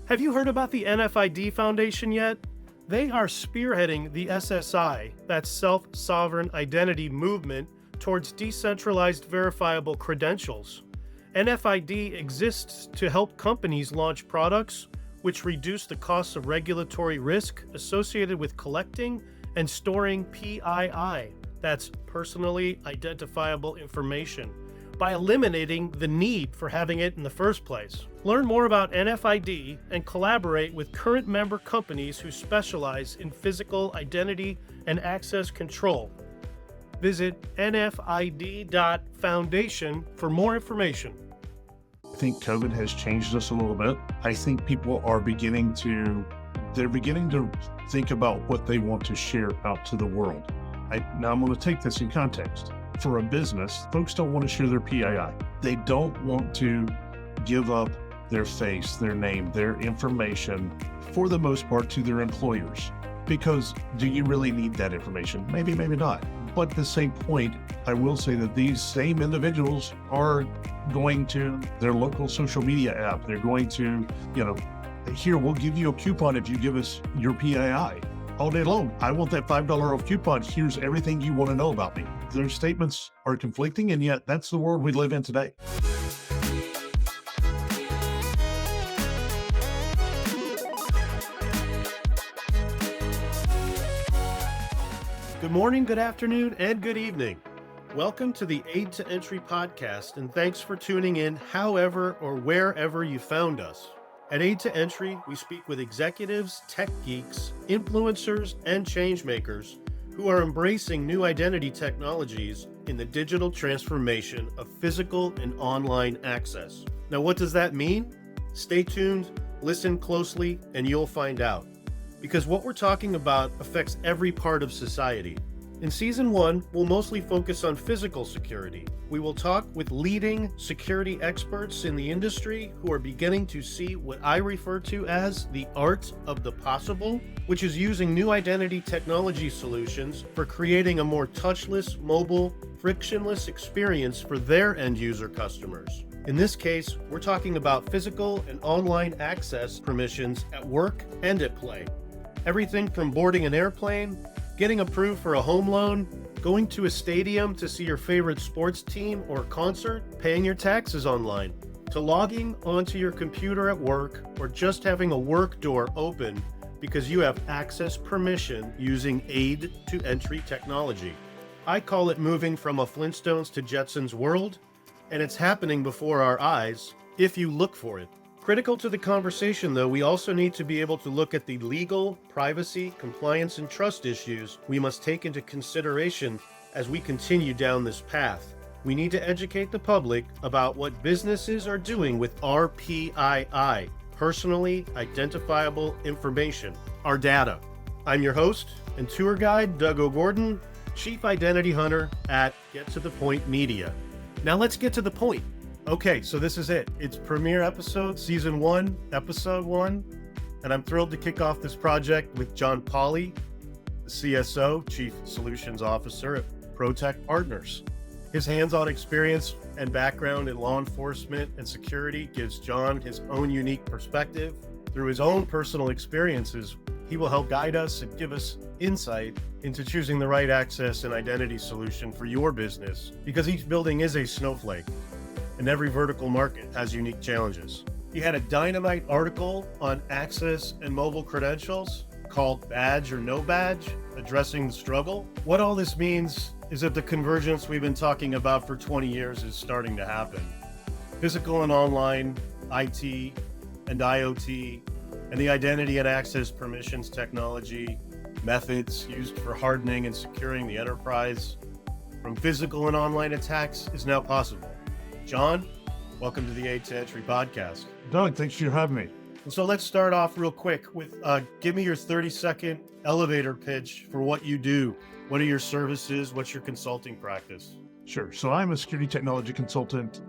Have you heard about the NFID Foundation yet? They are spearheading the SSI, that's Self-Sovereign Identity movement, towards decentralized verifiable credentials. NFID exists to help companies launch products which reduce the costs of regulatory risk associated with collecting and storing PII, that's personally identifiable information, by eliminating the need for having it in the first place. Learn more about NFID and collaborate with current member companies who specialize in physical identity and access control. Visit nfid.foundation for more information. I think COVID has changed us a little bit. I think people are beginning to think about what they want to share out to the world. Now I'm going to take this in context. For a business, folks don't want to share their PII. They don't want to give up their face, their name, their information, for the most part, to their employers. Because do you really need that information? Maybe, maybe not. But at the same point, I will say that these same individuals are going to their local social media app. They're going to, here, we'll give you a coupon if you give us your PII. All day long, I want that $5 off coupon. Here's everything you want to know about me. Their statements are conflicting, and yet that's the world we live in today. Good morning, good afternoon, and good evening. Welcome to the Aid to Entry podcast, and thanks for tuning in however or wherever you found us. At Aid to Entry, we speak with executives, tech geeks, influencers, and changemakers who are embracing new identity technologies in the digital transformation of physical and online access. Now, what does that mean? Stay tuned, listen closely, and you'll find out. Because what we're talking about affects every part of society. In Season 1, we'll mostly focus on physical security. We will talk with leading security experts in the industry who are beginning to see what I refer to as the art of the possible, which is using new identity technology solutions for creating a more touchless, mobile, frictionless experience for their end user customers. In this case, we're talking about physical and online access permissions at work and at play. Everything from boarding an airplane, getting approved for a home loan, going to a stadium to see your favorite sports team or concert, paying your taxes online, to logging onto your computer at work or just having a work door open because you have access permission using Aid to Entry technology. I call it moving from a Flintstones to Jetsons world, and it's happening before our eyes if you look for it. Critical to the conversation, though, we also need to be able to look at the legal, privacy, compliance, and trust issues we must take into consideration as we continue down this path. We need to educate the public about what businesses are doing with our PII, personally identifiable information, our data. I'm your host and tour guide, Doug O'Gordon, Chief Identity Hunter at Get to the Point Media. Now let's get to the point. Okay, so this is it. It's premiere episode, Season 1, Episode 1, and I'm thrilled to kick off this project with Jon Polly, the CSO, Chief Solutions Officer at ProTecht Partners. His hands-on experience and background in law enforcement and security gives Jon his own unique perspective. Through his own personal experiences, he will help guide us and give us insight into choosing the right access and identity solution for your business, because each building is a snowflake. And every vertical market has unique challenges. He had a dynamite article on access and mobile credentials called Badge or No Badge, addressing the struggle. What all this means is that the convergence we've been talking about for 20 years is starting to happen. Physical and online, IT and IoT, and the identity and access permissions technology, methods used for hardening and securing the enterprise from physical and online attacks is now possible. Jon, welcome to the Aid to Entry podcast. Doug, thanks for having me. So let's start off real quick with give me your 30-second elevator pitch for what you do. What are your services? What's your consulting practice? Sure. So I'm a security technology consultant.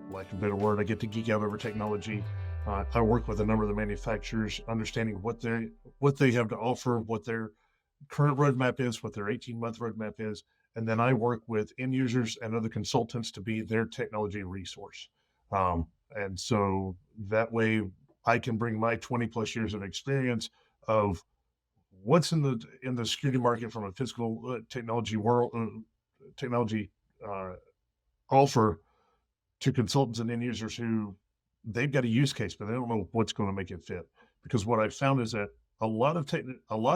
Like a better word, I get to geek out over technology. I work with a number of the manufacturers, understanding what they have to offer, what their current roadmap is, what their 18-month roadmap is. And then I work with end users and other consultants to be their technology resource. And so that way I can bring my 20 plus years of experience of what's in the security market from a physical technology world, technology uh, offer to consultants and end users who they've got a use case, but they don't know what's going to make it fit. Because what I've found is that a lot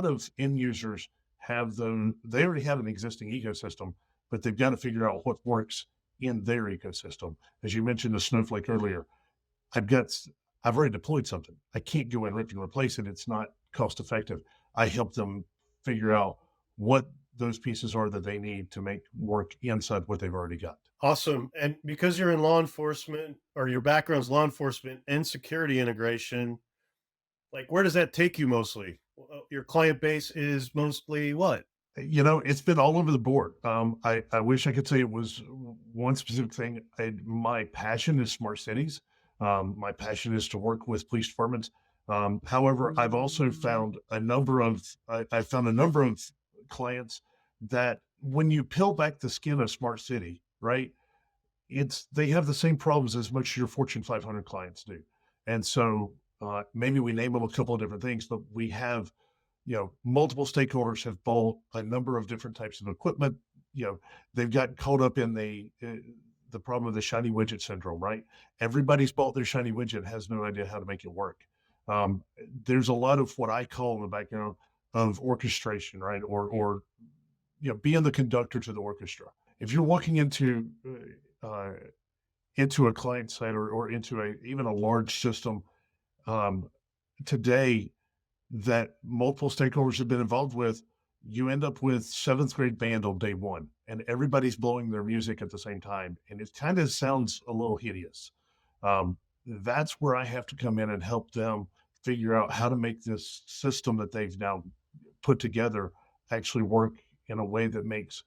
of end users have them, they already have an existing ecosystem, but they've got to figure out what works in their ecosystem. As you mentioned the Snowflake earlier, I've got, I've already deployed something. I can't go and rip and replace it. It's not cost effective. I help them figure out what those pieces are that they need to make work inside what they've already got. Awesome. And because you're in law enforcement or your background's law enforcement and security integration, like where does that take you mostly? Your client base is mostly what? You know, it's been all over the board. I wish I could say it was one specific thing. My passion is smart cities. My passion is to work with police departments. However, I've also found I found a number of clients that when you peel back the skin of smart city, right? They have the same problems as much as your Fortune 500 clients do. And so maybe we name them a couple of different things, but we have, you know, multiple stakeholders have bought a number of different types of equipment. You know, they've gotten caught up in the problem of the shiny widget syndrome, right? Everybody's bought their shiny widget, has no idea how to make it work. There's a lot of what I call in the background of orchestration, right? Or you know, being the conductor to the orchestra. If you're walking uh, into a client site or into even a large system um, today that multiple stakeholders have been involved with, you end up with seventh grade band on day one, and everybody's blowing their music at the same time, and it kind of sounds a little hideous. That's where I have to come in and help them figure out how to make this system that they've now put together actually work in a way that makes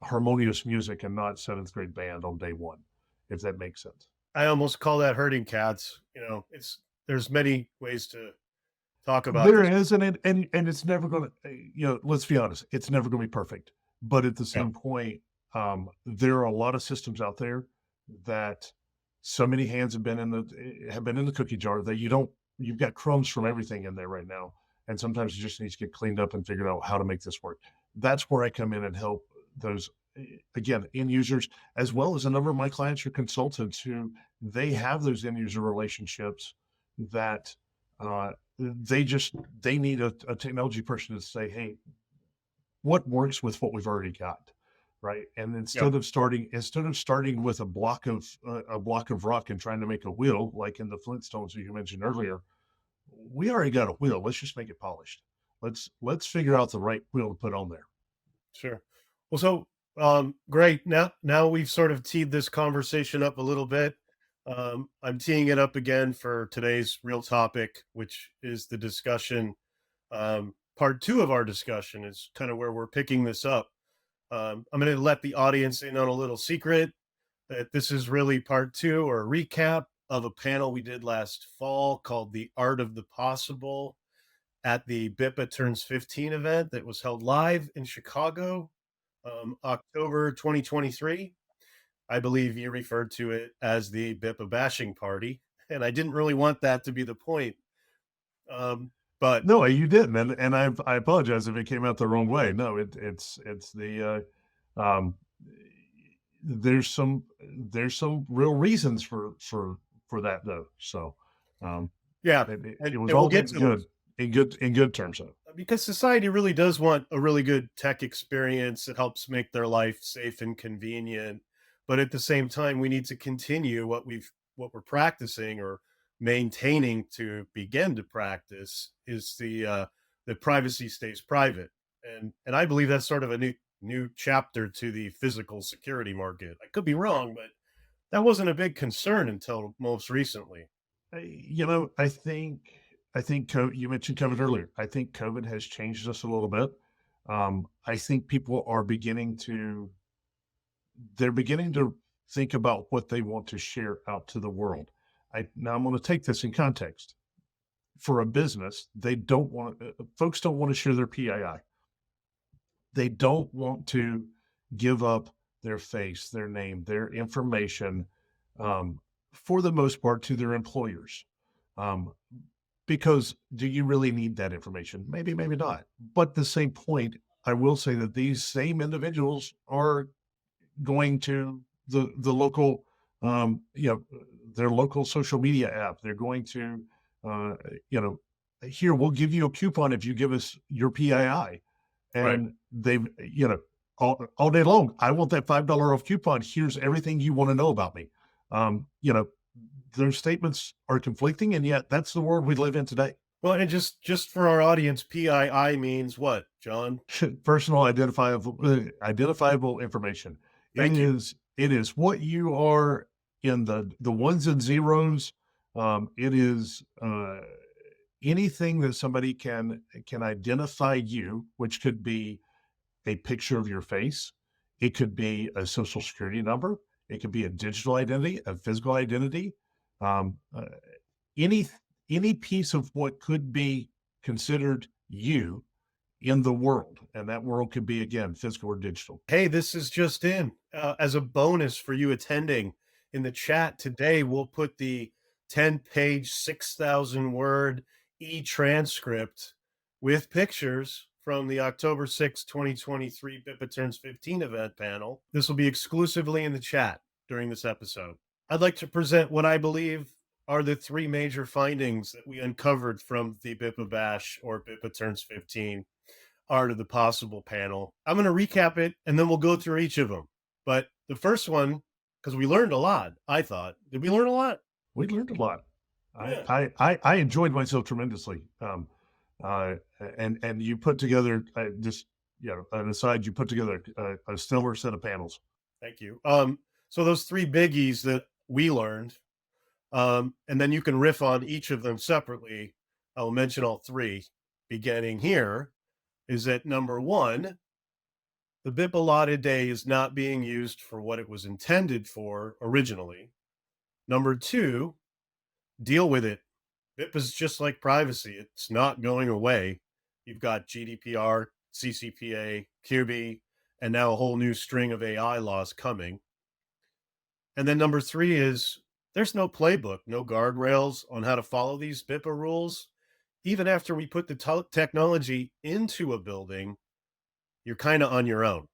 harmonious music and not seventh grade band on day one, if that makes sense. I almost call that herding cats. You know, it's there's many ways to talk about There this. is, and it's never going to, you know, let's be honest, it's never going to be perfect. But at the Yeah. same point, there are a lot of systems out there that so many hands have been in the cookie jar that you've got crumbs from everything in there right now, and sometimes it just needs to get cleaned up and figured out how to make this work. That's where I come in and help those again end users, as well as a number of my clients or consultants who they have those end user relationships that uh, they need a technology person to say, hey, what works with what we've already got, right? And Yeah. instead of starting with a block of rock and trying to make a wheel like in the Flintstones that you mentioned earlier, we already got a wheel. Let's just make it polished. Let's figure out the right wheel to put on there. Sure. Well, so great. Now we've sort of teed this conversation up a little bit. I'm teeing it up again for today's real topic, which is the discussion. Part two of our discussion is kind of where we're picking this up. I'm going to let the audience in on a little secret that this is really part two or a recap of a panel we did last fall called The Art of the Possible at the BIPA Turns 15 event that was held live in Chicago, October 2023. I believe you referred to it as the BIPA bashing party, and I didn't really want that to be the point. But No, you didn't, and I apologize if it came out the wrong way. No, it's the um, there's some real reasons for that though. So um, yeah, it was and we'll all get meant to those. good in good terms though. Because society really does want a really good tech experience that helps make their life safe and convenient, but at the same time we need to continue what we're practicing or maintaining to begin to practice is the privacy stays private, and I believe that's sort of a new chapter to the physical security market. I could be wrong, but that wasn't a big concern until most recently. You know, I think you mentioned COVID earlier. I think COVID has changed us a little bit. I think people are beginning to think about what they want to share out to the world. Now I'm going to take this in context. For a business, they don't want folks don't want to share their PII. They don't want to give up their face, their name, their information, um, for the most part, to their employers. Um, because do you really need that information? Maybe, maybe not. But the same point, I will say that these same individuals are going to the local, you know, their local social media app. They're going to, uh, you know, here we'll give you a coupon if you give us your PII, Right. and they've, you know, all day long. I want that $5 off coupon. Here's everything you want to know about me. You know, their statements are conflicting, and yet that's the world we live in today. Well, and just for our audience, PII means what, John? Personal identifiable information. Thank you. It is what you are in the ones and zeros. It is anything that somebody can identify you, which could be a picture of your face. It could be a social security number. It could be a digital identity, a physical identity. Um, uh, any any piece of what could be considered you in the world, and that world could be, again, physical or digital. Hey, this is just in. As a bonus for you attending in the chat today, we'll put the 10-page, 6,000 word e-transcript with pictures from the October 6th, 2023 BIPA Turns 15 event panel. This will be exclusively in the chat during this episode. I'd like to present what I believe are the three major findings that we uncovered from the BIPA Bash or BIPA Turns 15 Art of the Possible panel. I'm going to recap it and then we'll go through each of them. But the first one, because we learned a lot, I thought. Did we learn a lot? We learned a lot. Yeah. I enjoyed myself tremendously. And you put together, just, you know, an aside, you put together a stellar set of panels. Thank you. So those three biggies that we learned, and then you can riff on each of them separately. I'll mention all three, beginning here, is that number one, the BIP allotted day is not being used for what it was intended for originally. Number two, deal with it. BIP is just like privacy. It's not going away. You've got GDPR, CCPA, QB, and now a whole new string of AI laws coming. And then number three is there's no playbook, no guardrails on how to follow these BIPA rules. Even after we put the technology into a building, you're kind of on your own.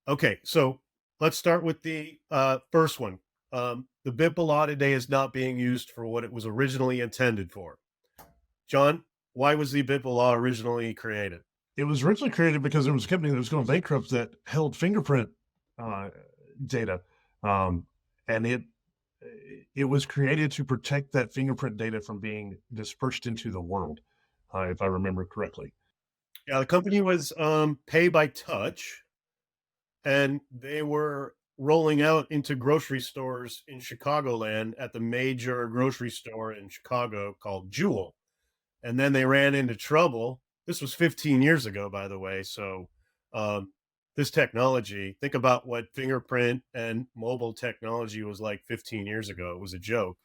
Okay, so let's start with the first one. The BIP allotted day is not being used for what it was originally intended for. John, why was the BIP law originally created? It was originally created because there was a company that was going bankrupt that held fingerprint uh, data, and it was created to protect that fingerprint data from being dispersed into the world, if I remember correctly. Yeah, the company was Pay by Touch, and they were rolling out into grocery stores in Chicagoland at the major grocery store in Chicago called Jewel. And then they ran into trouble. This was 15 years ago, by the way. So, this technology, think about what fingerprint and mobile technology was like 15 years ago. It was a joke.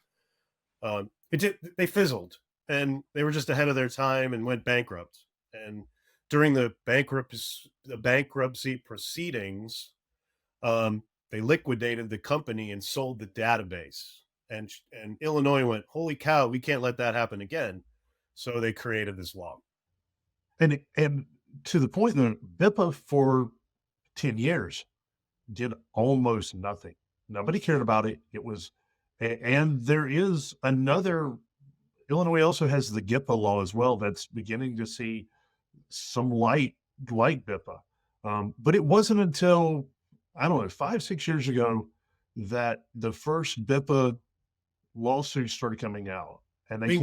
They fizzled and they were just ahead of their time and went bankrupt. And during the bankruptcy proceedings, they liquidated the company and sold the database. And Illinois went, holy cow, we can't let that happen again. So they created this law. And to the point that BIPA for 10 years did almost nothing. Nobody cared about it. It was, and there is another, Illinois also has the GIPA law as well that's beginning to see some light BIPA. But it wasn't until, I don't know, 5-6 years ago that the first BIPA lawsuits started coming out, and they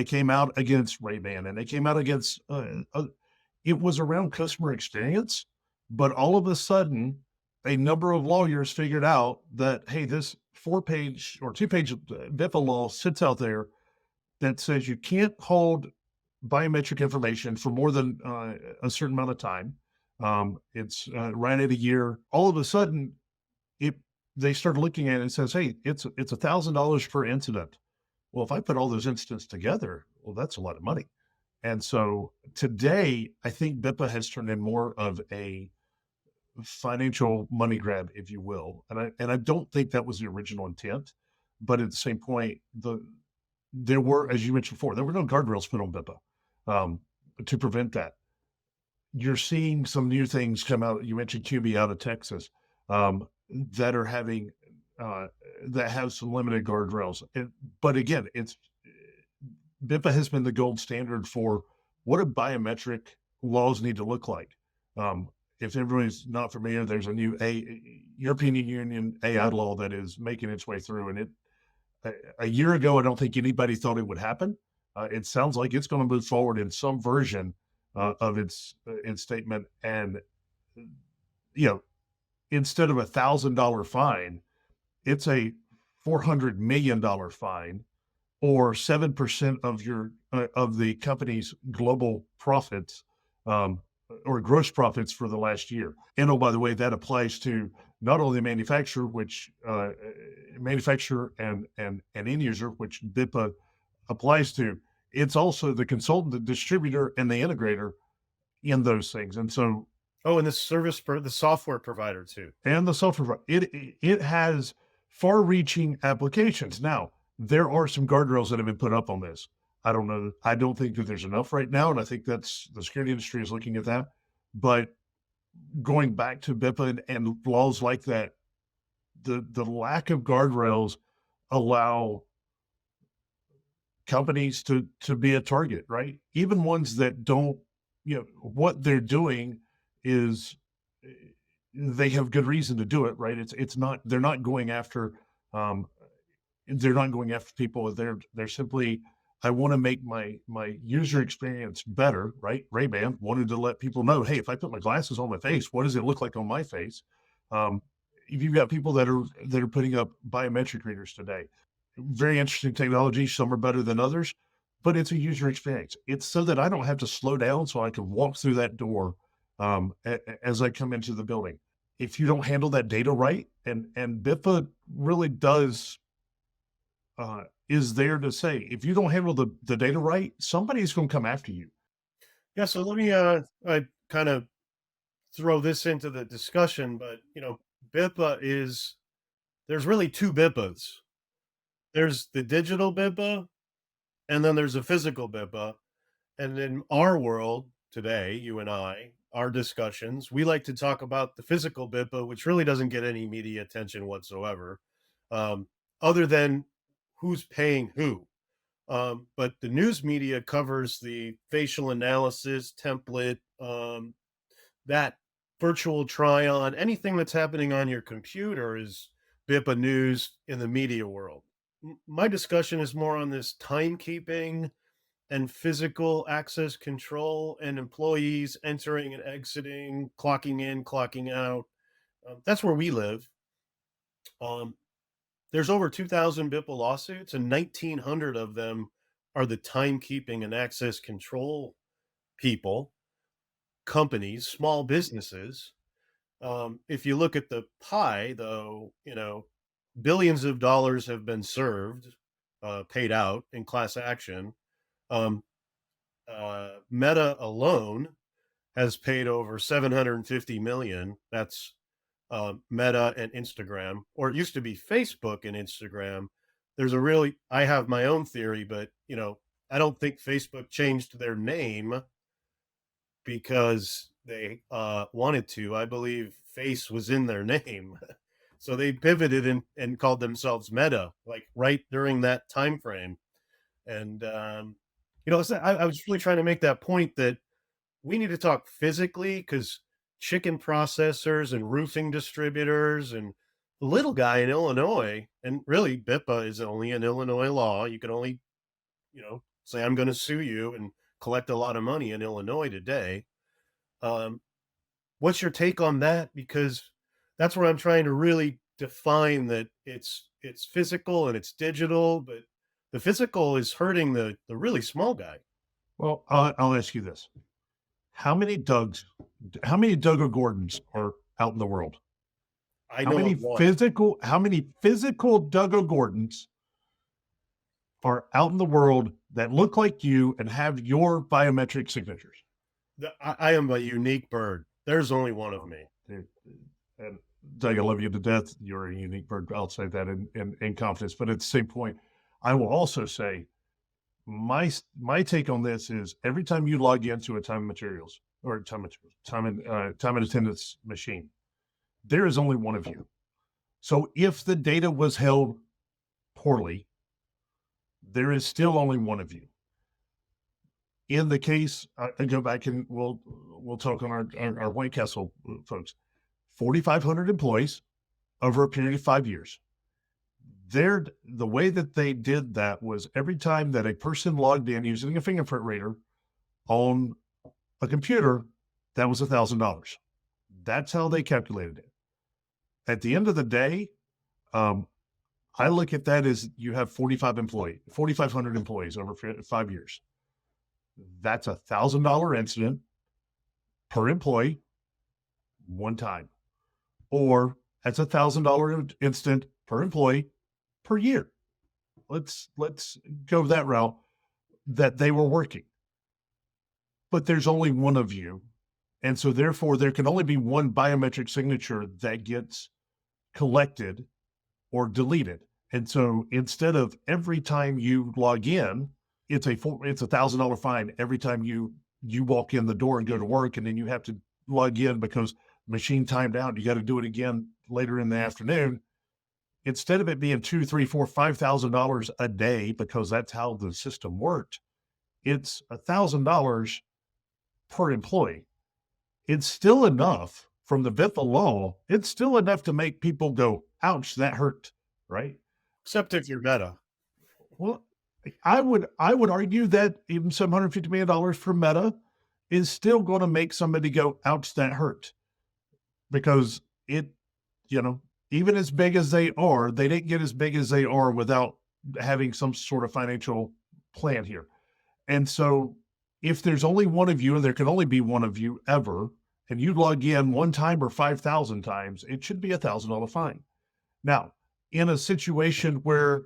came out against Ray-Ban, and they came out against it was around customer experience, but all of a sudden a number of lawyers figured out that, hey, this 4-page or 2-page BIPA law sits out there that says you can't hold biometric information for more than a certain amount of time. It's right at a year. All of a sudden, they started looking at it and says, hey, it's $1,000 per incident. Well, if I put all those incidents together, well, that's a lot of money. And so today, I think BIPA has turned in more of a financial money grab, if you will. And I don't think that was the original intent. But at the same point, there were, as you mentioned before, there were no guardrails put on BIPA um, to prevent that. You're seeing some new things come out. You mentioned QB out of Texas that are having that have some limited guardrails. But again, it's BIPA has been the gold standard for what do biometric laws need to look like. Um, if everybody's not familiar, there's a new European Union AI law that is making its way through, and a year ago, I don't think anybody thought it would happen. It sounds like it's going to move forward in some version of its statement, and you know, instead of $1,000 fine, it's a $400 million fine, or 7% of your of the company's global profits or gross profits for the last year. And oh, by the way, that applies to not only the manufacturer, which manufacturer and end user, which BIPA applies to. It's also the consultant, the distributor, and the integrator in those things. And so, Oh, and the software provider too. and the software, it has far-reaching applications. Now, there are some guardrails that have been put up on this. I don't know. I don't think that there's enough right now, and I think that's the security industry is looking at that. But going back to BIPA and laws like that, the lack of guardrails allow companies to be a target, right? Even ones that don't, what they're doing is they have good reason to do it, right? It's not they're not going after people. They're simply, I want to make my user experience better, right? Ray-Ban wanted to let people know, hey, if I put my glasses on my face, what does it look like on my face? You've got people that are putting up biometric readers today. Very interesting technology. Some are better than others, but it's a user experience. It's so that I don't have to slow down, so I can walk through that door as I come into the building. If you don't handle that data right, and BIPA really does is there to say, if you don't handle the data right, somebody's going to come after you. Yeah, so let me I kind of throw this into the discussion, but BIPA is there's really two BIPAs. There's the digital BIPA, and then there's a physical BIPA. And in our world today, you and I, our discussions, we like to talk about the physical BIPA, which really doesn't get any media attention whatsoever, um, other than who's paying who. But the news media covers the facial analysis template, that virtual try on, anything that's happening on your computer is BIPA news in the media world. My discussion is more on this timekeeping and physical access control and employees entering and exiting, clocking in, clocking out. That's where we live. Um, there's over 2,000 BIPA lawsuits, and 1,900 of them are the timekeeping and access control people, companies, small businesses. If you look at the pie, though, billions of dollars have been served, paid out in class action. Um, Meta alone has paid over 750 million. That's Meta and Instagram, or it used to be Facebook and Instagram. I have my own theory, but I don't think Facebook changed their name because they wanted to. I believe face was in their name. So they pivoted and called themselves Meta, like right during that time frame. And I was really trying to make that point that we need to talk physically, because chicken processors and roofing distributors and the little guy in Illinois, and really BIPA is only an Illinois law. You can only, say I'm going to sue you and collect a lot of money in Illinois today. What's your take on that? Because that's where I'm trying to really define that it's physical and it's digital, but the physical is hurting the really small guy. Well, I'll ask you this: how many Doug Gordons are out in the world? I know How many physical Doug Gordons are out in the world that look like you and have your biometric signatures? I am a unique bird. There's only one of me. And Doug, I love you to death. You're a unique bird. I'll say that in confidence. But at the same point, I will also say my take on this is every time you log into a time and attendance machine, there is only one of you. So if the data was held poorly, there is still only one of you. In the case, I go back and we'll talk on our White Castle folks. 4,500 employees over a period of 5 years. The way that they did that was every time that a person logged in using a fingerprint reader on a computer, that was $1,000. That's how they calculated it. At the end of the day, I look at that as you have 4,500 employees over 5 years. That's $1,000 incident per employee one time, or that's $1,000 incident per employee per year. Let's go that route that they were working. But there's only one of you. And so therefore there can only be one biometric signature that gets collected or deleted. And so instead of every time you log in, it's a $1,000 fine every time you walk in the door and go to work, and then you have to log in because machine timed out. You got to do it again later in the afternoon. Instead of it being $2,000, $3,000, $4,000, $5,000 a day, because that's how the system worked, it's $1,000 per employee. It's still enough from the BIPA law. It's still enough to make people go, ouch, that hurt, right? Except if you're Meta. Well, I would argue that even $750 million for Meta is still going to make somebody go, ouch, that hurt. Because even as big as they are, they didn't get as big as they are without having some sort of financial plan here. And so if there's only one of you, and there can only be one of you ever, and you log in one time or 5,000 times, it should be a $1,000 fine. Now, in a situation where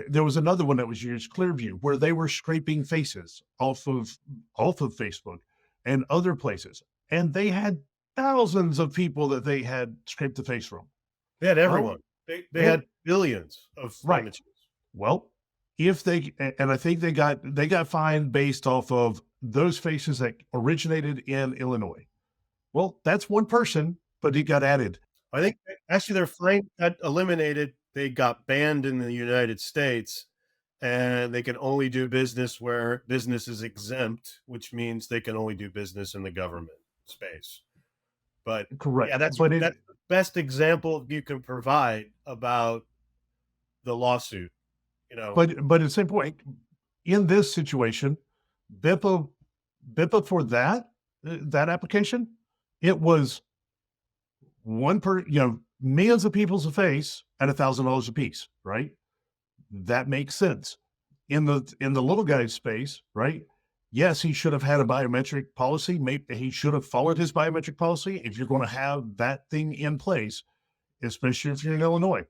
there was another one that was used, Clearview, where they were scraping faces off of Facebook and other places, and they had thousands of people that they had scraped the face from. They had everyone. They had billions of images. Well, I think they got fined based off of those faces that originated in Illinois. Well, that's one person, but it got added. I think actually their fine got eliminated. They got banned in the United States, and they can only do business where business is exempt, which means they can only do business in the government space. But correct. Yeah, that's the best example you can provide about the lawsuit. But at the same point, in this situation, BIPA for that application, it was millions of people's face at $1,000 a piece, right? That makes sense. In the little guy's space, right? Yes, he should have had a biometric policy. Maybe he should have followed his biometric policy if you're going to have that thing in place, especially if you're in Illinois.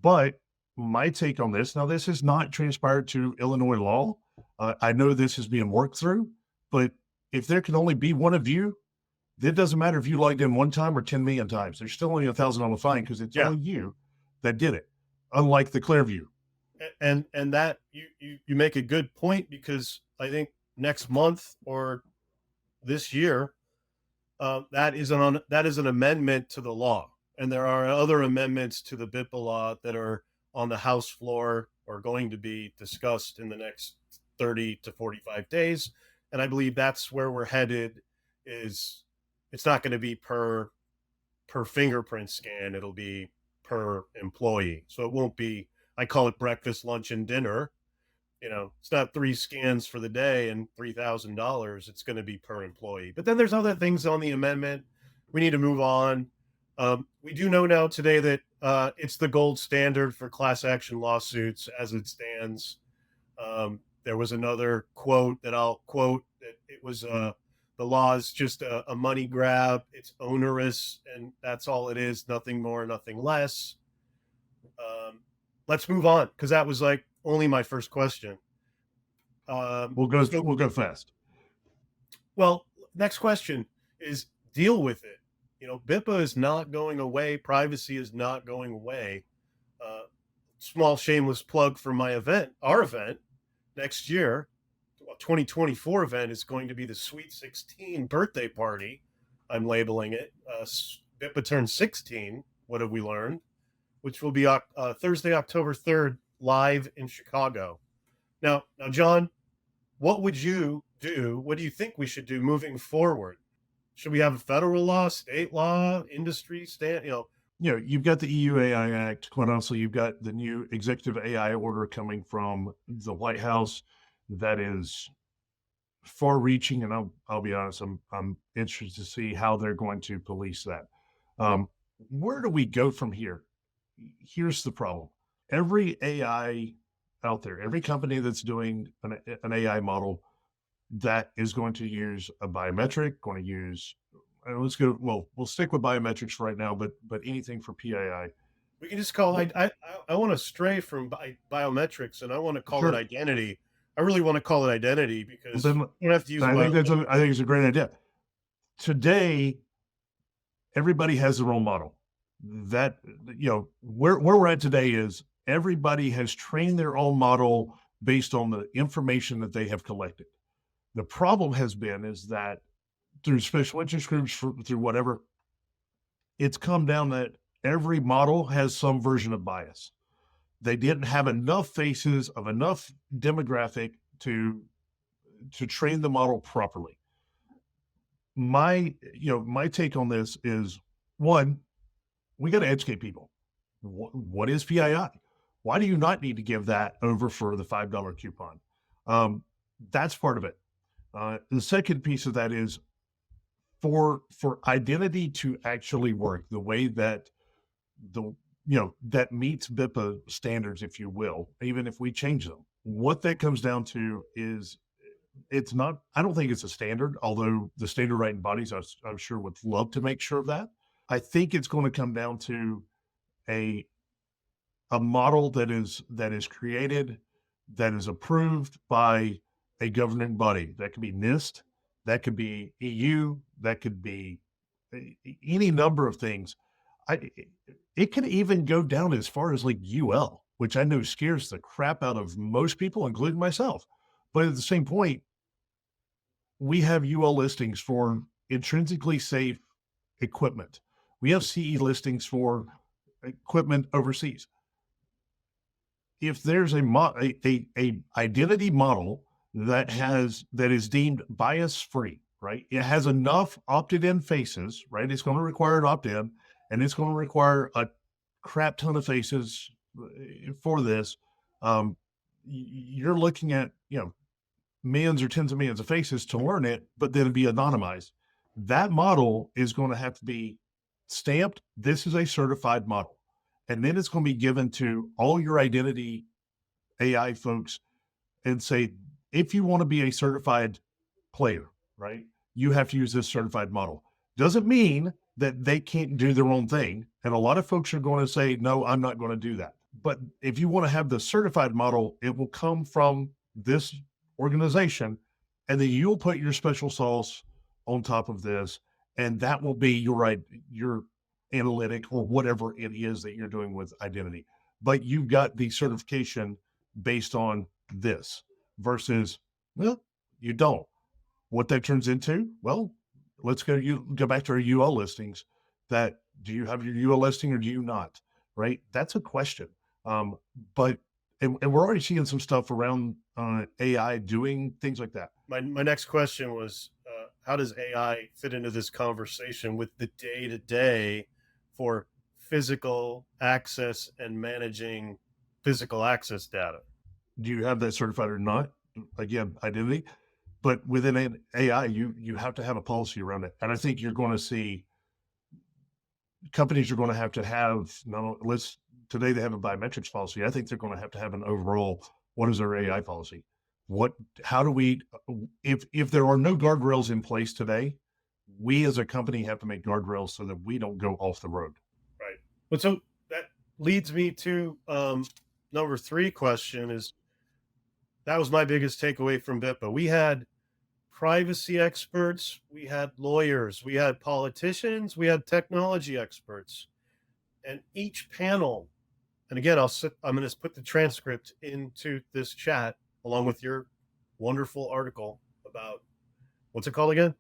But my take on this, now this is not transpired to Illinois law. I know this is being worked through, but if there can only be one of you, it doesn't matter if you logged in one time or 10 million times. There's still only $1,000 fine because it's only you that did it, unlike the Clearview. And that you make a good point, because I think next month or this year, that is an amendment to the law, and there are other amendments to the BIPA law that are on the House floor or going to be discussed in the next 30 to 45 days. And I believe that's where we're headed. Is it's not going to be per fingerprint scan. It'll be per employee. So it won't be, I call it breakfast, lunch, and dinner. It's not 3 scans for the day and $3,000. It's going to be per employee. But then there's other things on the amendment. We need to move on. We do know now today that it's the gold standard for class action lawsuits as it stands. There was another quote that I'll quote, that it was the law is just a money grab. It's onerous, and that's all it is. Nothing more, nothing less. Let's move on, because that was like only my first question. We'll go fast. Well, next question is deal with it. BIPA is not going away. Privacy is not going away. Small shameless plug for my event, our event next year. 2024 event is going to be the Sweet 16 birthday party. I'm labeling it. BIPA turns 16. What have we learned? Which will be Thursday, October 3rd, live in Chicago. Now, John, what would you do? What do you think we should do moving forward? Should we have a federal law, state law, industry stand? You've got the EU AI Act. Quite honestly, you've got the new executive AI order coming from the White House that is far-reaching, and I'll be honest, I'm interested to see how they're going to police that. Where do we go from here? Here's the problem: every AI out there, every company that's doing an AI model that is going to use a biometric, going to use let's go. Well, we'll stick with biometrics right now, but anything for PII. We can just call. I want to stray from biometrics, and I want to call it identity. I really want to call it identity because you don't have to use. I think it's a great idea. Today, everybody has their own model. That where we're at today is everybody has trained their own model based on the information that they have collected. The problem has been is that through special interest groups, through whatever, it's come down that every model has some version of bias. They didn't have enough faces of enough demographic to train the model properly. My take on this is, one, we got to educate people. What is PII? Why do you not need to give that over for the $5 coupon? That's part of it. The second piece of that is for identity to actually work the way that that meets BIPA standards, if you will, even if we change them. What that comes down to is it's not, I don't think it's a standard, although the standard writing bodies, I'm sure, would love to make sure of that. I think it's going to come down to a model that is created, that is approved by a governing body. That could be NIST, that could be EU, that could be any number of things. It could even go down as far as like UL, which I know scares the crap out of most people, including myself. But at the same point, we have UL listings for intrinsically safe equipment. We have CE listings for equipment overseas. If there's a identity model that is deemed bias free, right? It has enough opted in faces, right? It's going to require an opt in, and it's going to require a crap ton of faces for this. You're looking at millions or tens of millions of faces to learn it, but then it'd be anonymized. That model is going to have to be stamped. This is a certified model. And then it's going to be given to all your identity AI folks and say, if you want to be a certified player, right, you have to use this certified model. Doesn't mean that they can't do their own thing. And a lot of folks are going to say, no, I'm not going to do that. But if you want to have the certified model, it will come from this organization, and then you'll put your special sauce on top of this, and that will be your analytic or whatever it is that you're doing with identity. But you've got the certification based on this versus, well, you don't. What that turns into, well, let's go back to our UL listings. That, do you have your UL listing or do you not? Right? That's a question. But we're already seeing some stuff around AI doing things like that. My next question was, how does AI fit into this conversation with the day-to-day for physical access and managing physical access data? Do you have that certified or not? Again, identity. But within an AI, you have to have a policy around it. And I think you're going to see companies are going to have today they have a biometrics policy. I think they're going to have an overall, what is our AI policy? How do we, if there are no guardrails in place today, we as a company have to make guardrails so that we don't go off the road. Right. But so that leads me to number 3 question is, that was my biggest takeaway from BIPA. We had privacy experts, we had lawyers, we had politicians, we had technology experts, and each panel, and again, I'm going to put the transcript into this chat along with your wonderful article about, what's it called again?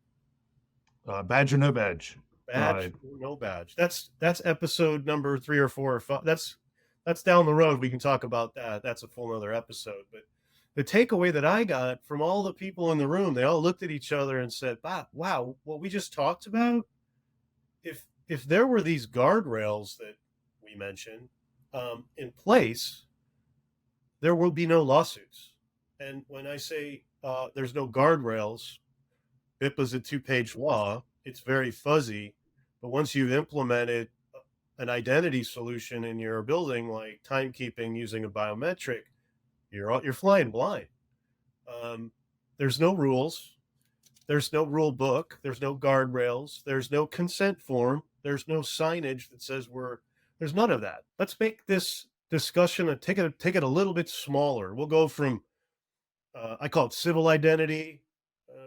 Badge or no badge. Badge or no badge. That's episode number 3 or 4 or 5. That's down the road. We can talk about that. That's a full other episode. But the takeaway that I got from all the people in the room, they all looked at each other and said, wow, what we just talked about, if there were these guardrails that we mentioned in place, there will be no lawsuits. And when I say there's no guardrails, BIPA's a 2-page law. It's very fuzzy, but once you've implemented an identity solution in your building, like timekeeping using a biometric, you're flying blind. There's no rules. There's no rule book. There's no guardrails. There's no consent form. There's no signage that says there's none of that. Let's make this discussion take it a little bit smaller. We'll go from, I call it civil identity.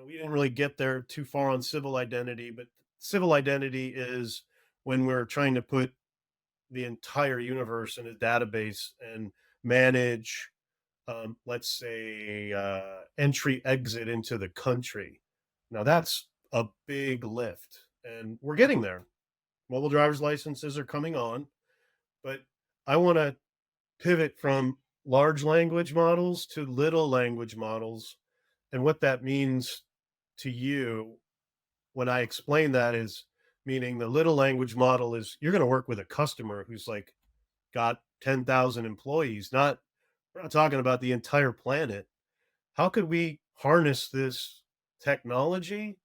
We didn't really get there too far on civil identity, but civil identity is when we're trying to put the entire universe in a database and manage, let's say, entry exit into the country. Now that's a big lift, and we're getting there. Mobile driver's licenses are coming on, but I want to pivot from large language models to little language models. And what that means to you when I explain that is, meaning the little language model is you're going to work with a customer who's like got 10,000 employees. We're not talking about the entire planet. How could we harness this technology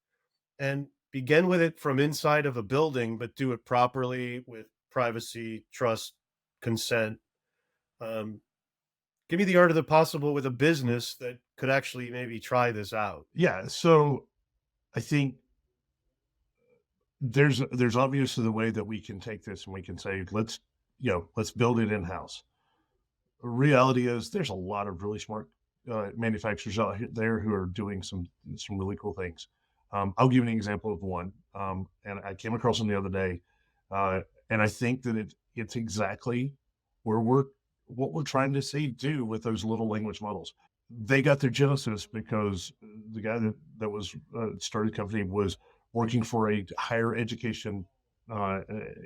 and begin with it from inside of a building, but do it properly with privacy, trust, consent? Give me the art of the possible with a business that could actually maybe try this out. Yeah. So I think there's obviously the way that we can take this and we can say, let's build it in-house. The reality is there's a lot of really smart manufacturers out there who are doing some really cool things. I'll give you an example of one. And I came across them the other day. And I think that it's exactly what we're trying to do with those little language models. They got their genesis because the guy that was started the company was working for a higher education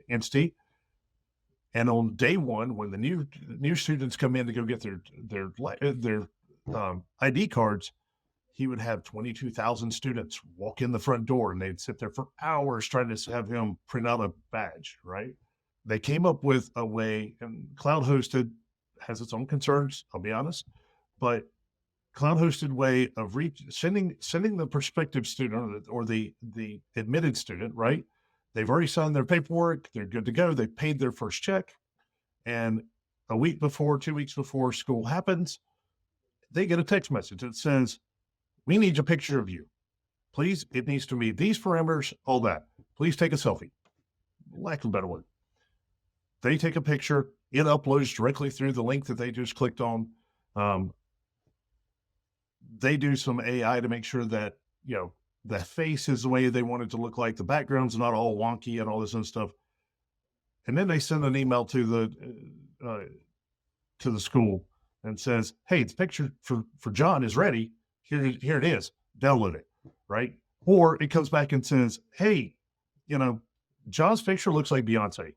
entity. And on day one, when the new students come in to go get their ID cards, he would have 22,000 students walk in the front door, and they'd sit there for hours trying to have him print out a badge, right? They came up with a way, and cloud hosted has its own concerns, I'll be honest, but cloud hosted way of sending the prospective student or the admitted student, right? They've already signed their paperwork. They're good to go. They paid their first check. And a week before, 2 weeks before school happens, they get a text message that says, we need a picture of you. Please, it needs to be these parameters, all that. Please take a selfie. Lack of a better word. They take a picture. It uploads directly through the link that they just clicked on. They do some AI to make sure that, the face is the way they want it to look like. The background's not all wonky and all this other stuff. And then they send an email to the school and says, hey, the picture for John is ready. Here it is. Download it, right? Or it comes back and says, hey, John's picture looks like Beyonce.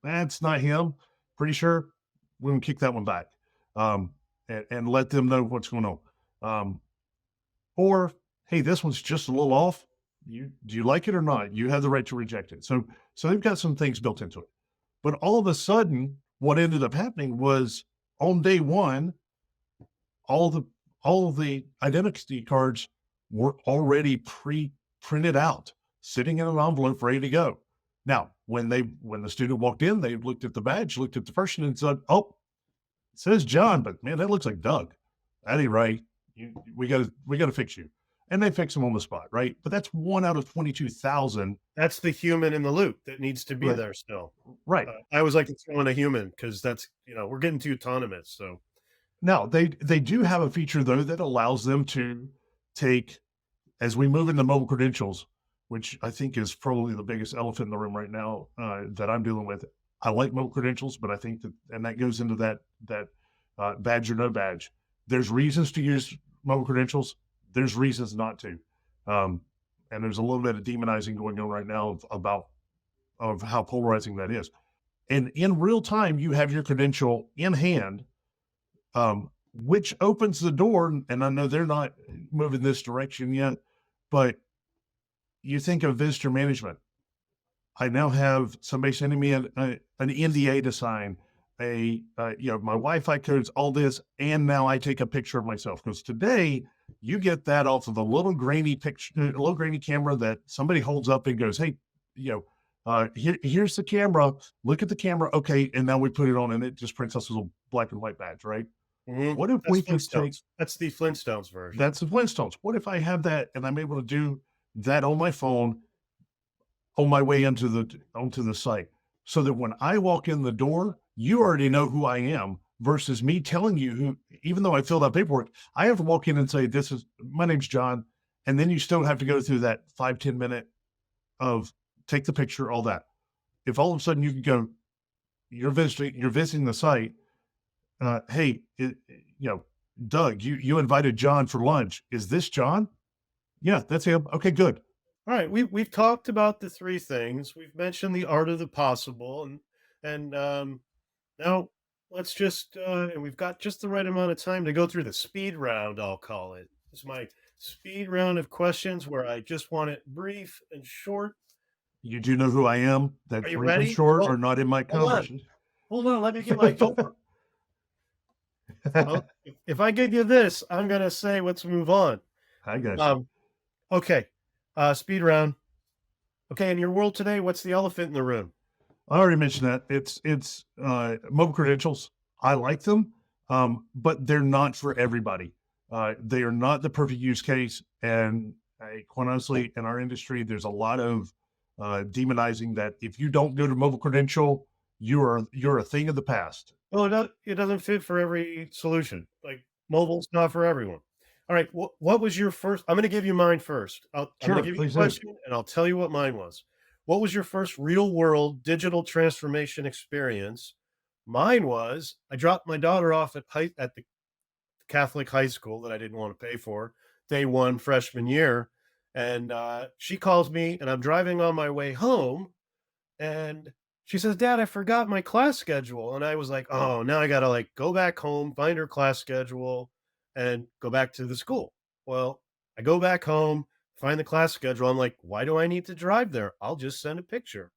That's not him. Pretty sure we're going to kick that one back and let them know what's going on. Or, hey, this one's just a little off. Do you like it or not? You have the right to reject it. So they've got some things built into it. But all of a sudden, what ended up happening was on day one, all of the identity cards were already pre-printed out, sitting in an envelope ready to go. Now, when the student walked in, they looked at the badge, looked at the person, and said, "Oh, it says John, but man, that looks like Doug. That ain't right. We got to fix you." And they fix them on the spot, right? But that's 1 out of 22,000. That's the human in the loop that needs to be Right. there still. Right. I always like to throw in a human because that's, we're getting too autonomous. So now they do have a feature though that allows them to take, as we move into mobile credentials, which I think is probably the biggest elephant in the room right now that I'm dealing with. I like mobile credentials, but I think that goes into that badge or no badge. There's reasons to use mobile credentials. there's reasons not to. And there's a little bit of demonizing going on right now of how polarizing that is. And in real time, you have your credential in hand, which opens the door. And I know they're not moving this direction yet, but you think of visitor management. I now have somebody sending me an NDA to sign, my Wi-Fi codes, all this, and now I take a picture of myself. Because today you get that off of a little grainy camera that somebody holds up and goes, "Hey, here's the camera. Look at the camera." Okay, and now we put it on, and it just prints us a little black and white badge, right? Mm-hmm. What if we could take? That's the Flintstones version. That's the Flintstones. What if I have that, and I'm able to do that on my phone on my way onto the site, so that when I walk in the door, you already know who I am, versus me telling you who, even though I filled out paperwork, I have to walk in and say, my name's John. And then you still have to go through that 5-10 minute of take the picture, all that. If all of a sudden you can go, you're visiting the site. Hey, Doug, you invited John for lunch. Is this John? Yeah, that's him. Okay, good. All right, we've talked about the three things. We've mentioned the art of the possible, and now let's just and we've got just the right amount of time to go through the speed round. I'll call it. It's my speed round of questions where I just want it brief and short. You do know who I am. That's Are you brief and ready? short, or not in my conversation. Hold on, let me get my gopher. Well, if I give you this, I'm gonna say let's move on. I got you. Okay. Speed round. Okay, in your world today, what's the elephant in the room? I already mentioned that. It's mobile credentials. I like them, but they're not for everybody. They are not the perfect use case. And quite honestly, in our industry, there's a lot of demonizing that if you don't go to mobile credential, you're a thing of the past. Well, it doesn't fit for every solution. Like mobile's not for everyone. All right. What was your first? I'm going to give you mine first. I'm going to give you a question, and I'll tell you what mine was. What was your first real world digital transformation experience? Mine was I dropped my daughter off at the Catholic high school that I didn't want to pay for day one freshman year, and she calls me, and I'm driving on my way home, and she says, "Dad, I forgot my class schedule." And I was like, "Oh, now I got to go back home, find her class schedule, and go back to the school." Well, I go back home, find the class schedule. I'm like, "Why do I need to drive there? I'll just send a picture."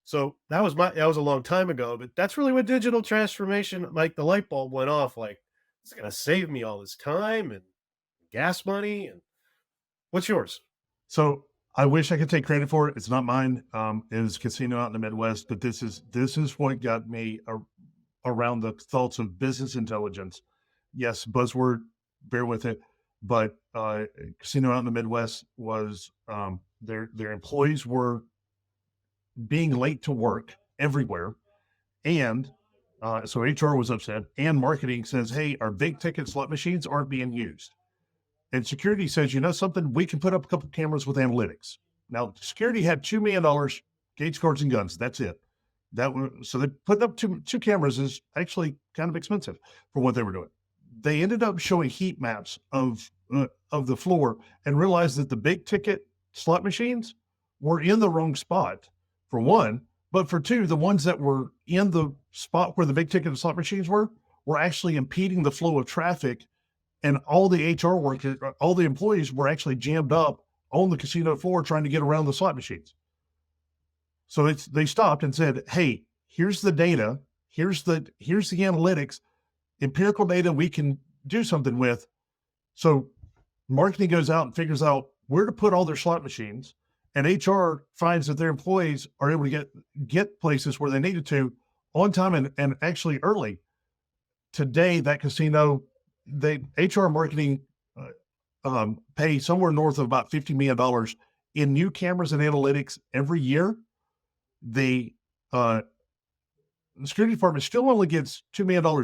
So that was a long time ago, but that's really what digital transformation, like the light bulb went off. Like, it's going to save me all this time and gas money. And what's yours? So I wish I could take credit for it. It's not mine. It was a casino out in the Midwest, but this is what got me around the thoughts of business intelligence. Yes, buzzword, bear with it. But casino out in the Midwest was their employees were being late to work everywhere. And so HR was upset, and marketing says, "Hey, our big ticket slot machines aren't being used." And security says, "You know something? We can put up a couple cameras with analytics." Now, security had $2 million, gates, cards, and guns. That's it. So they put up two cameras is actually kind of expensive for what they were doing. They ended up showing heat maps of the floor and realized that the big ticket slot machines were in the wrong spot, for one. But for two, the ones that were in the spot where the big ticket slot machines were actually impeding the flow of traffic. And all the HR workers, all the employees were actually jammed up on the casino floor trying to get around the slot machines. So they stopped and said, "Hey, here's the data. Here's the analytics, empirical data we can do something with." So marketing goes out and figures out where to put all their slot machines, and HR finds that their employees are able to get places where they needed to on time and actually early. Today, that casino, HR marketing pay somewhere north of about $50 million in new cameras and analytics every year. The security department still only gets $2 million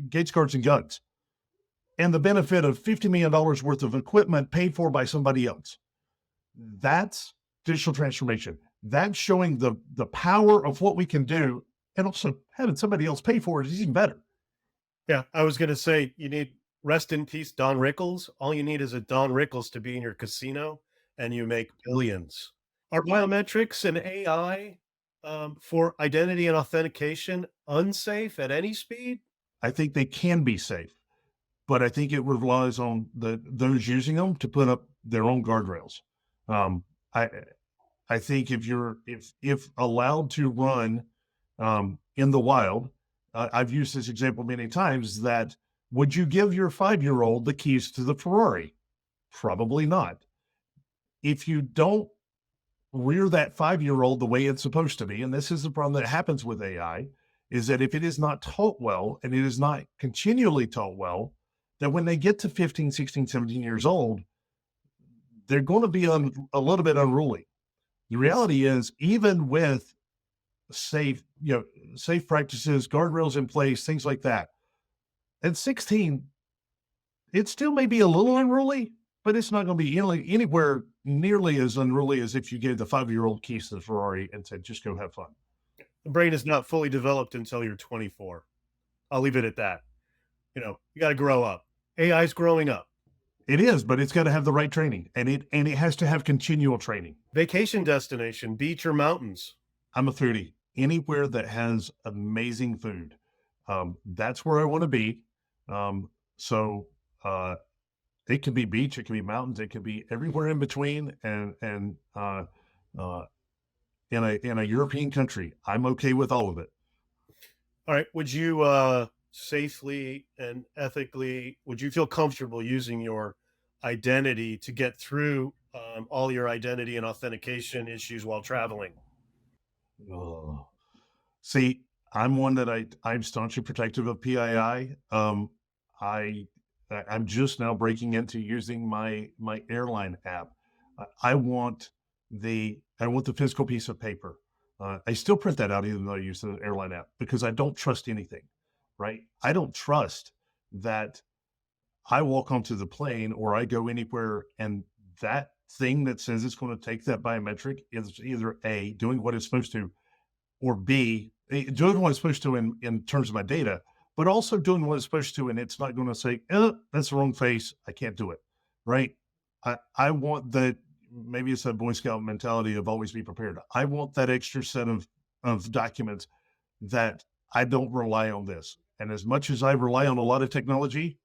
gates, cards, and guns, and the benefit of $50 million worth of equipment paid for by somebody else. That's digital transformation. That's showing the power of what we can do, and also having somebody else pay for it is even better. Yeah, I was going to say you need Rest in peace, Don Rickles. All you need is a Don Rickles to be in your casino, and you make billions. Are biometrics and AI for identity and authentication unsafe at any speed? I think they can be safe, but I think it relies on those using them to put up their own guardrails. Um, I I think if allowed to run in the wild, I've used this example many times. That would you give your 5-year-old the keys to the Ferrari? Probably not. If you don't rear that 5-year-old the way it's supposed to be, and this is the problem that happens with AI, is that if it is not taught well and it is not continually taught well, that when they get to 15, 16, 17 years old, they're going to be a little bit unruly. The reality is, even with safe, safe practices, guardrails in place, things like that, at 16, it still may be a little unruly, but it's not going to be anywhere nearly as unruly as if you gave the 5-year-old keys to the Ferrari and said, just go have fun. The brain is not fully developed until you're 24. I'll leave it at that. You got to grow up. AI's growing up. It is, but it's got to have the right training, and it has to have continual training. Vacation destination, beach or mountains? I'm a foodie. Anywhere that has amazing food, that's where I want to be. So it could be beach, it could be mountains, it could be everywhere in between, and in a European country, I'm okay with all of it. All right. Would you safely and ethically, would you feel comfortable using your identity to get through all your identity and authentication issues while traveling? Oh. See, I'm one that I'm staunchly protective of PII. I I'm just now breaking into using my airline app. I want the physical piece of paper. I still print that out even though I use the airline app because I don't trust anything, right? I don't trust that I walk onto the plane or I go anywhere and that thing that says it's going to take that biometric is either A, doing what it's supposed to, or B, doing what it's supposed to in terms of my data, but also doing what it's supposed to. And it's not going to say, that's the wrong face. I can't do it. Right. I want that. Maybe it's that Boy Scout mentality of always be prepared. I want that extra set of documents that I don't rely on this. And as much as I rely on a lot of technology,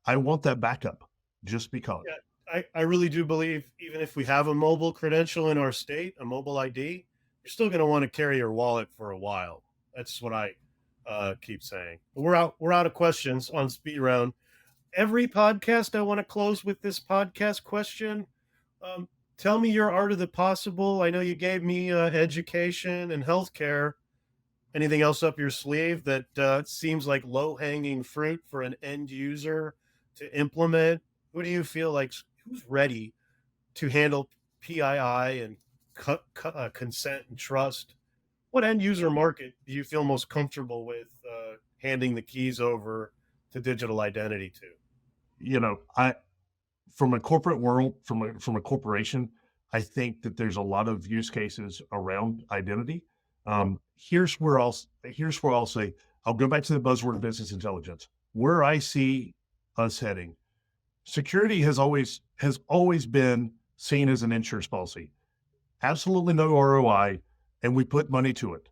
I want that backup just because. Yeah, I really do believe even if we have a mobile credential in our state, a mobile ID, you're still going to want to carry your wallet for a while. That's what I keep saying. But we're out of questions on speed round. Every podcast, I want to close with this podcast question. Tell me your art of the possible. I know you gave me education and healthcare. Anything else up your sleeve that seems like low-hanging fruit for an end user to implement? Who do you feel like who's ready to handle PII and consent and trust? What end user market do you feel most comfortable with handing the keys over to digital identity to? From a corporate world, from a corporation, I think that there's a lot of use cases around identity. Here's where I'll say, I'll go back to the buzzword business intelligence. Where I see us heading, security has always been seen as an insurance policy. Absolutely no ROI, and we put money to it.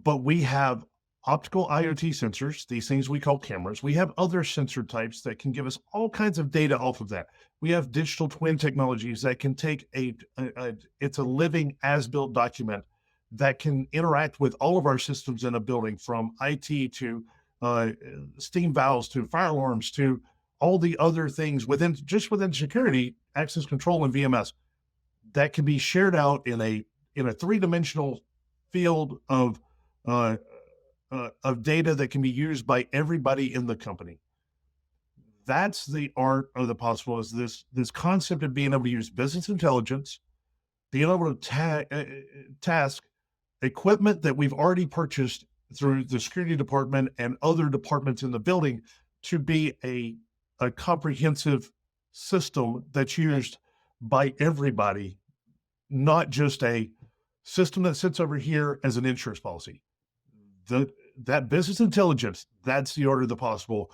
But we have optical IoT sensors, these things we call cameras. We have other sensor types that can give us all kinds of data off of that. We have digital twin technologies that can take it's a living as-built document that can interact with all of our systems in a building, from IT to steam valves to fire alarms to all the other things within security, access control, and VMS that can be shared out in a 3-dimensional field of data that can be used by everybody in the company. That's the art of the possible, is this concept of being able to use business intelligence, being able to task equipment that we've already purchased through the security department and other departments in the building to be a comprehensive system that's used by everybody, not just a system that sits over here as an insurance policy. that business intelligence, that's the art of the possible.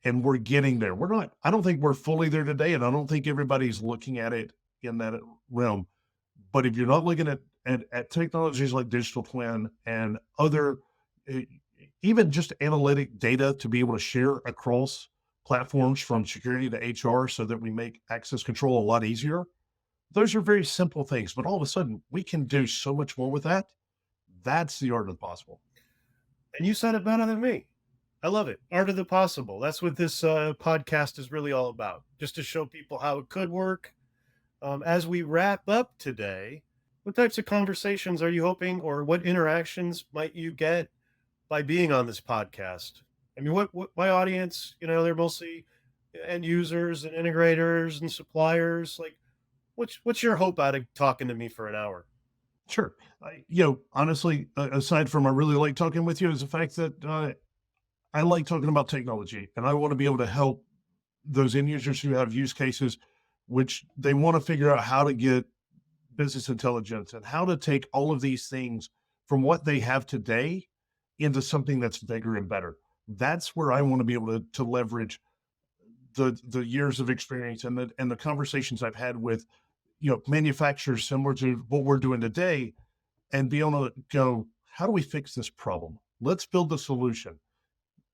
And we're getting there. I don't think we're fully there today. And I don't think everybody's looking at it in that realm. But if you're not looking at technologies like digital twin and other, eh, even just analytic data to be able to share across platforms from security to HR so that we make access control a lot easier. Those are very simple things, but all of a sudden we can do so much more with that. That's the art of the possible. And you said it better than me. I love it. Art of the possible. That's what this podcast is really all about, just to show people how it could work. As we wrap up today, what types of conversations are you hoping, or what interactions might you get by being on this podcast? I mean, what my audience, they're mostly end users and integrators and suppliers. Like, what's your hope out of talking to me for an hour? Sure. Honestly, aside from I really like talking with you, is the fact that I like talking about technology, and I want to be able to help those end users who have use cases, which they want to figure out how to get business intelligence and how to take all of these things from what they have today into something that's bigger and better. That's where I want to be able to leverage the years of experience and the conversations I've had with manufacturers similar to what we're doing today, and be able to go, how do we fix this problem? Let's build the solution.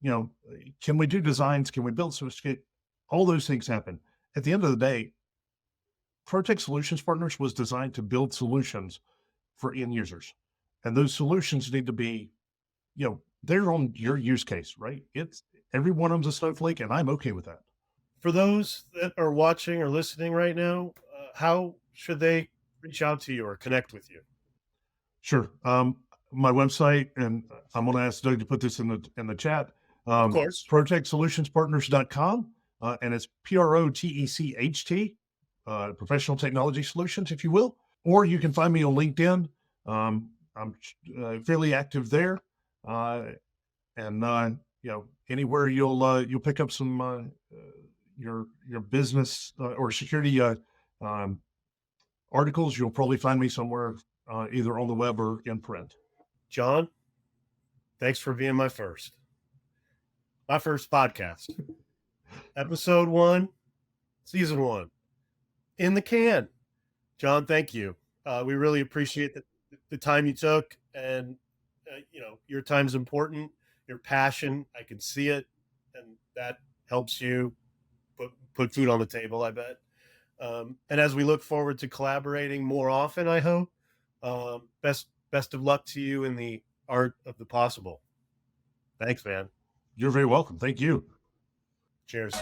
Can we do designs? Can we build sophisticated? All those things happen. At the end of the day, ProTecht Solutions Partners was designed to build solutions for end users. And those solutions need to be, they're on your use case, right? It's every one of them's a snowflake, and I'm okay with that. For those that are watching or listening right now, how should they reach out to you or connect with you? Sure. My website, and I'm going to ask Doug to put this in the chat. Of course. ProTechSolutionsPartners.com, and it's PROTECHT, Professional Technology Solutions, if you will. Or you can find me on LinkedIn. I'm fairly active there, and anywhere you'll pick up some your business or security articles, you'll probably find me somewhere, either on the web or in print. Jon, thanks for being my first podcast. Episode 1, season 1, in the can. Jon, thank you. We really appreciate the time you took, and your time's important. Your passion, I can see it, and that helps you put food on the table, I bet. And as we look forward to collaborating more often, I hope, best of luck to you in the art of the possible. Thanks, man. You're very welcome. Thank you. Cheers.